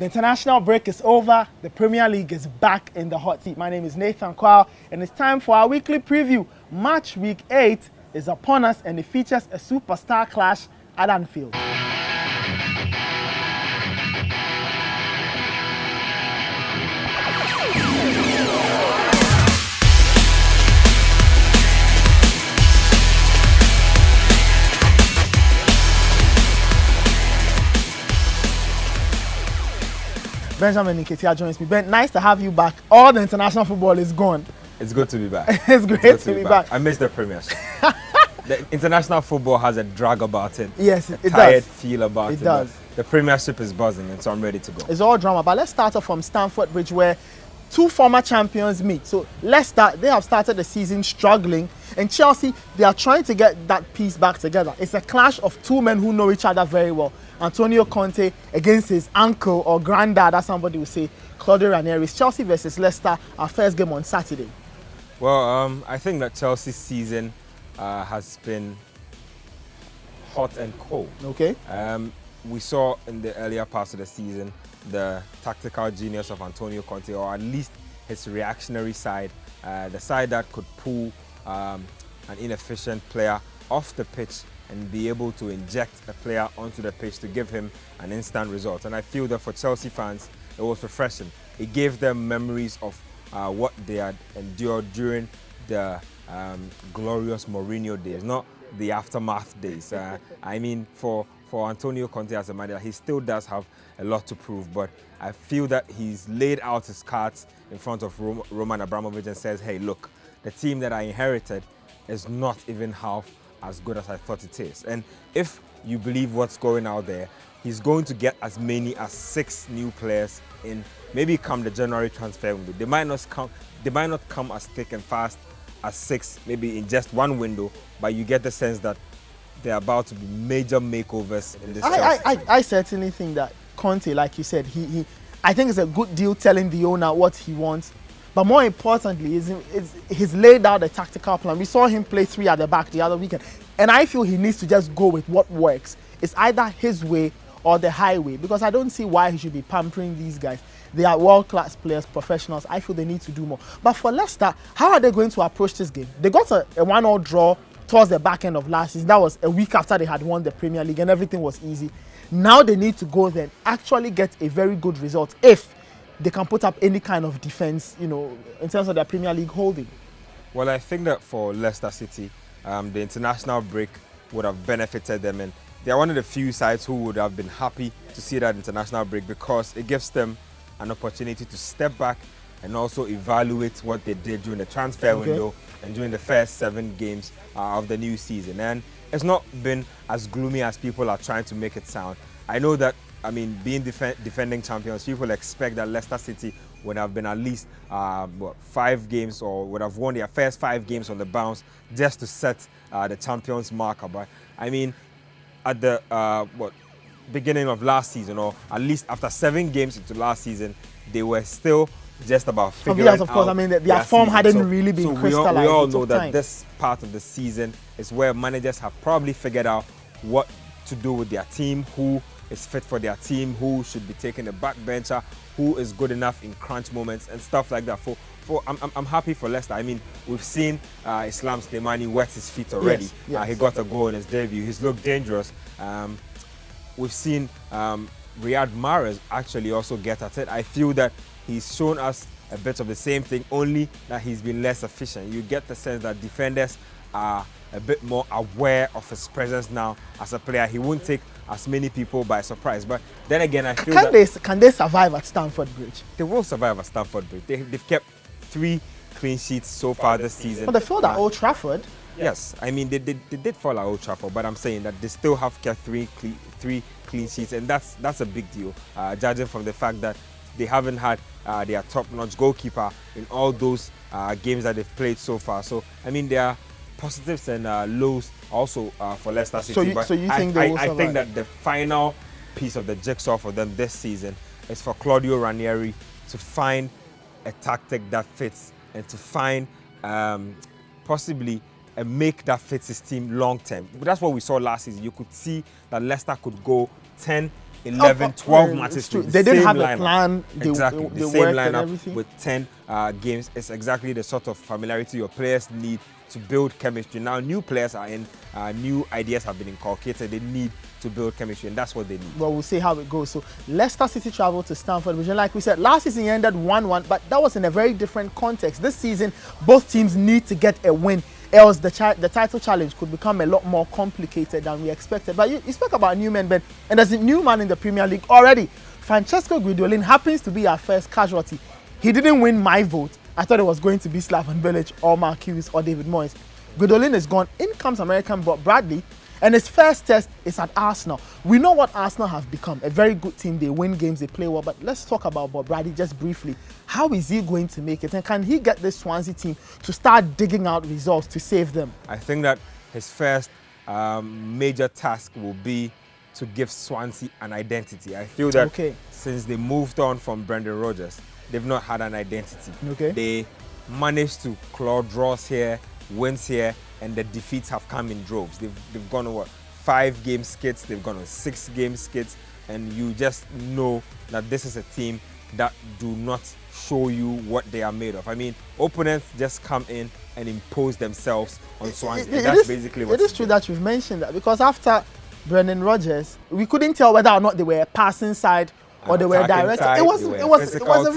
The international break is over. The Premier League is back in the hot seat. My name is Nathan Quao, and it's time for our weekly preview. Match week 8 is upon us, and it features a superstar clash at Anfield. Benjamin Nketsia joins me. Ben, nice to have you back. All the international football is gone. It's good to be back. It's great to be back. I miss the Premiership. The international football has a drag about it. Yes, a it does. tired feel about it. It does. The Premiership is buzzing, and so I'm ready to go. It's all drama, but let's start off from Stamford Bridge, where two former champions meet. So Leicester, they have started the season struggling, and Chelsea, they are trying to get that piece back together. It's a clash of two men who know each other very well. Antonio Conte against his uncle or granddad, as somebody would say, Claudio Ranieri. Chelsea versus Leicester, our first game on Saturday. Well, I think that Chelsea's season has been hot and cold. Okay. We saw in the earlier parts of the season the tactical genius of Antonio Conte, or at least his reactionary side, the side that could pull an inefficient player off the pitch and be able to inject a player onto the pitch to give him an instant result. And I feel that for Chelsea fans, it was refreshing. It gave them memories of what they had endured during the glorious Mourinho days, not the aftermath days. I mean, for Antonio Conte as a manager, he still does have a lot to prove, but I feel that he's laid out his cards in front of Roman Abramovich and says, hey, look, the team that I inherited is not even half as good as I thought it is. And if you believe what's going out there, he's going to get as many as 6 new players in maybe come the January transfer window. They might not come as thick and fast as 6 maybe in just one window, but you get the sense that they're about to be major makeovers in this. I certainly think that Conte, like you said, I think it's a good deal telling the owner what he wants. But more importantly, he's laid out a tactical plan. We saw him play 3 at the back the other weekend. And I feel he needs to just go with what works. It's either his way or the highway, because I don't see why he should be pampering these guys. They are world-class players, professionals. I feel they need to do more. But for Leicester, how are they going to approach this game? They got a 1-1 draw towards the back end of last season. That was a week after they had won the Premier League and everything was easy. Now they need to go there and actually get a very good result if they can put up any kind of defense, in terms of their Premier League holding. Well, I think that for Leicester City, the international break would have benefited them, and they are one of the few sides who would have been happy to see that international break, because it gives them an opportunity to step back and also evaluate what they did during the transfer window and during the first 7 games of the new season. And it's not been as gloomy as people are trying to make it sound. I know that, being defending champions, people expect that Leicester City would have been at least 5 games, or would have won their first 5 games on the bounce just to set the champions marker. But at the beginning of last season, or at least after 7 games into last season, they were still just about figuring out. Of course, their form hadn't really been crystallized. We all know that this part of the season is where managers have probably figured out what to do with their team, who is fit for their team, who should be taking the backbencher, who is good enough in crunch moments and stuff like that. I'm happy for Leicester. We've seen Islam Slimani wet his feet already. Yes. He got a goal in his debut. He's looked dangerous. We've seen Riyad Mahrez actually also get at it. I feel that he's shown us a bit of the same thing, only that he's been less efficient. You get the sense that defenders are a bit more aware of his presence now as a player. He won't take as many people by surprise. But then again, I feel can they survive at Stamford Bridge? They will survive at Stamford Bridge. They've kept 3 clean sheets so far this season. But they failed at Old Trafford. Yes, they did fall at Old Trafford, but I'm saying that they still have kept 3 clean sheets, and that's a big deal, judging from the fact that they haven't had their top-notch goalkeeper in all those games that they've played so far. So there are positives and lows also for Leicester City. So you think they will survive? I think that the final piece of the jigsaw for them this season is for Claudio Ranieri to find a tactic that fits, and to find possibly a make that fits his team long term. But that's what we saw last season. You could see that Leicester could go 10, 11, 12 matches to they didn't have a plan. Exactly, they the same worked and lineup everything. with 10 games. It's exactly the sort of familiarity your players need to build chemistry. Now, new players are in, new ideas have been inculcated. They need to build chemistry, and that's what they need. Well, we'll see how it goes. So, Leicester City traveled to Stamford Bridge, and like we said, last season ended 1-1, but that was in a very different context. This season, both teams need to get a win, else the title challenge could become a lot more complicated than we expected. But you spoke about new men, Ben, and there's a new man in the Premier League already. Francesco Guidolin happens to be our first casualty. He didn't win my vote. I thought it was going to be Slaven Bilic or Mark Hughes or David Moyes. Guidolin is gone. In comes American Bob Bradley, and his first test is at Arsenal. We know what Arsenal have become, a very good team. They win games, they play well, but let's talk about Bob Bradley just briefly. How is he going to make it, and can he get this Swansea team to start digging out results to save them? I think that his first major task will be to give Swansea an identity. I feel that since they moved on from Brendan Rodgers, they've not had an identity. They managed to claw draws here, wins here, and the defeats have come in droves. They've gone on 5-game skits, they've gone on 6-game skits, and you just know that this is a team that do not show you what they are made of. I mean, opponents just come in and impose themselves on Swansea. That's basically what it is true that you've mentioned that, because after Brendan Rodgers, we couldn't tell whether or not they were a passing side or they were direct. It was a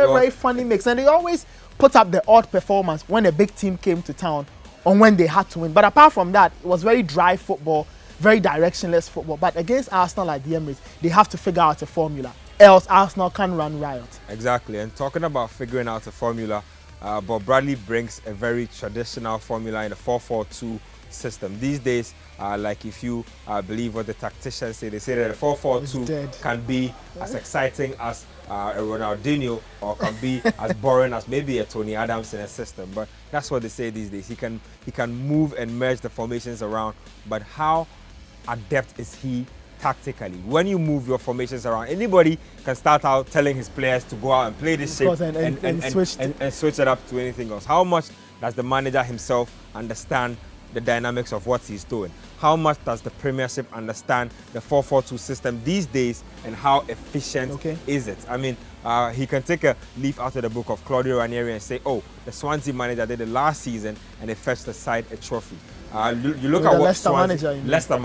very funny mix, and they always put up the odd performance when a big team came to town on when they had to win. But apart from that, it was very dry football, very directionless football. But against Arsenal at the Emirates, they have to figure out a formula, else Arsenal can run riot. Exactly, and talking about figuring out a formula, Bob Bradley brings a very traditional formula in the 4-4-2 system. These days, like if you believe what the tacticians say, they say that the 4-4-2 can be as exciting as a Ronaldinho, or can be as boring as maybe a Tony Adams in a system. But that's what they say these days. He can move and merge the formations around, but how adept is he tactically? When you move your formations around, anybody can start out telling his players to go out and play this shape and switch it up to anything else. How much does the manager himself understand the dynamics of what he's doing? How much does the Premiership understand the 4-4-2 system these days, and how efficient is it? I mean, he can take a leaf out of the book of Claudio Ranieri and say, oh, the Swansea manager did it last season and they fetched the side a trophy. You look at what Leicester manager, yes, I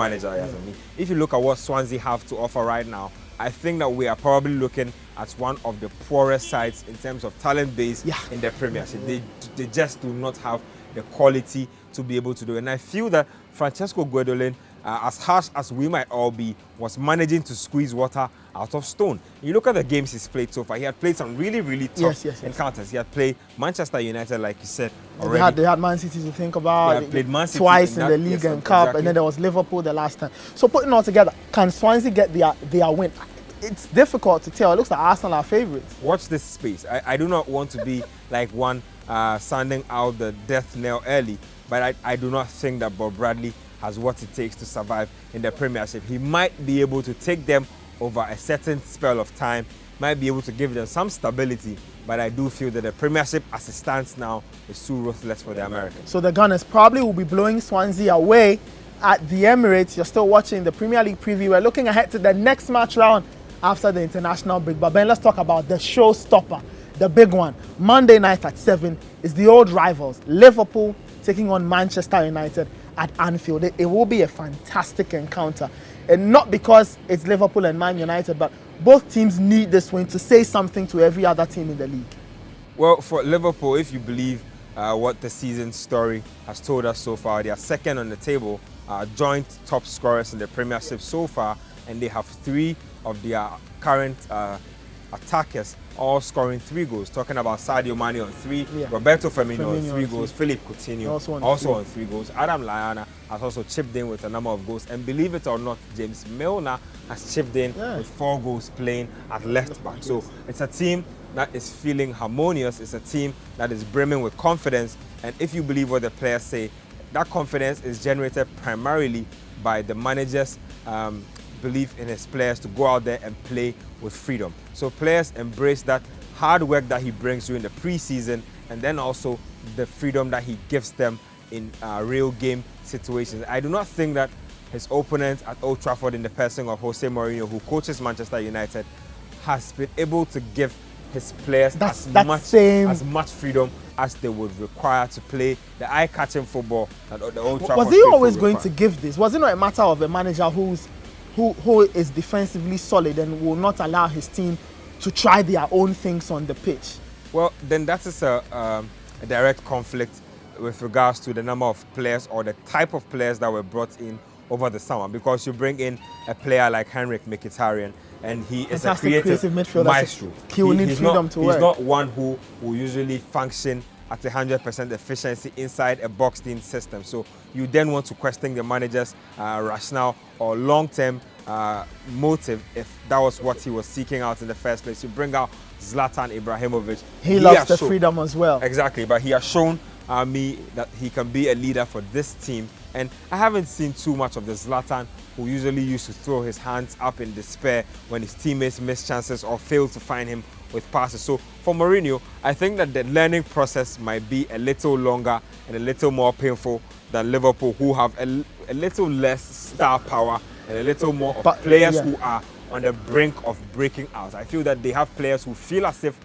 mean, if you look at what Swansea have to offer right now, I think that we are probably looking at one of the poorest sides in terms of talent base in the Premiership. They just do not have the quality to be able to do it. And I feel that Francesco Guidolin, as harsh as we might all be, was managing to squeeze water out of stone. You look at the games he's played so far. He had played some really tough encounters. He had played Manchester United, like you said already. They had Man City to think about. He had played Man City twice in the league and cup, and then there was Liverpool the last time. So putting it all together, can Swansea get their win? It's difficult to tell. It looks like Arsenal are favourites. Watch this space. I do not want to be like one sounding out the death knell early, but I do not think that Bob Bradley has what it takes to survive in the Premiership. He might be able to take them over a certain spell of time, might be able to give them some stability, but I do feel that the Premiership as it stands now is too ruthless for the Americans. So the Gunners probably will be blowing Swansea away at the Emirates. You're still watching the Premier League preview. We're looking ahead to the next match round after the international break. But Ben, let's talk about the showstopper, the big one. Monday night at 7 is the old rivals, Liverpool taking on Manchester United at Anfield. It will be a fantastic encounter. And not because it's Liverpool and Man United, but both teams need this win to say something to every other team in the league. Well, for Liverpool, if you believe what the season story has told us so far, they are second on the table, joint top scorers in the Premiership so far, and they have 3 of their current attackers all scoring 3 goals. Talking about Sadio Mane on 3, Roberto Firmino on 3 goals, Philippe Coutinho also on 3 goals. Adam Lallana has also chipped in with a number of goals, and believe it or not, James Milner has chipped in with 4 goals playing at left back. So it's a team that is feeling harmonious. It's a team that is brimming with confidence, and if you believe what the players say, that confidence is generated primarily by the manager's belief in his players to go out there and play with freedom. So players embrace that hard work that he brings during the preseason, and then also the freedom that he gives them in real game situations. I do not think that his opponent at Old Trafford in the person of Jose Mourinho, who coaches Manchester United, has been able to give his players as much freedom as they would require to play the eye-catching football that the Old Trafford. Was he always going to give this? Was it not a matter of a manager who is defensively solid and will not allow his team to try their own things on the pitch? Well, then that is a direct conflict with regards to the number of players or the type of players that were brought in over the summer, because you bring in a player like Henrik Mkhitaryan and he is a creative midfielder, maestro. He will need freedom to work. He's not one who will usually function at 100% efficiency inside a boxed-in system. So you then want to question the manager's rationale or long-term motive if that was what he was seeking out in the first place. You bring out Zlatan Ibrahimovic. He loves the freedom as well. Exactly, but he has shown me that he can be a leader for this team. And I haven't seen too much of the Zlatan who usually used to throw his hands up in despair when his teammates miss chances or fail to find him with passes. So for Mourinho, I think that the learning process might be a little longer and a little more painful than Liverpool, who have a little less star power and a little more of players who are on the brink of breaking out. I feel that they have players who feel as if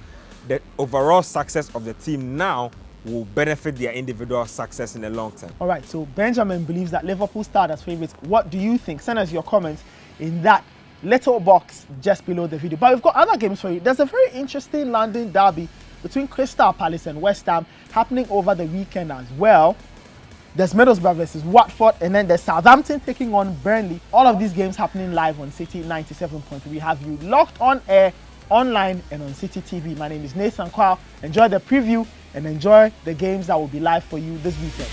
the overall success of the team now will benefit their individual success in the long term. All right, so Benjamin believes that Liverpool start as favourites. What do you think? Send us your comments in that little box just below the video. But we've got other games for you. There's a very interesting London derby between Crystal Palace and West Ham happening over the weekend as well. There's Middlesbrough versus Watford, and then there's Southampton taking on Burnley. All of these games happening live on Citi 97.3. We have you locked on air, online, and on Citi TV. My name is Nathan Quao. Enjoy the preview and enjoy the games that will be live for you this weekend.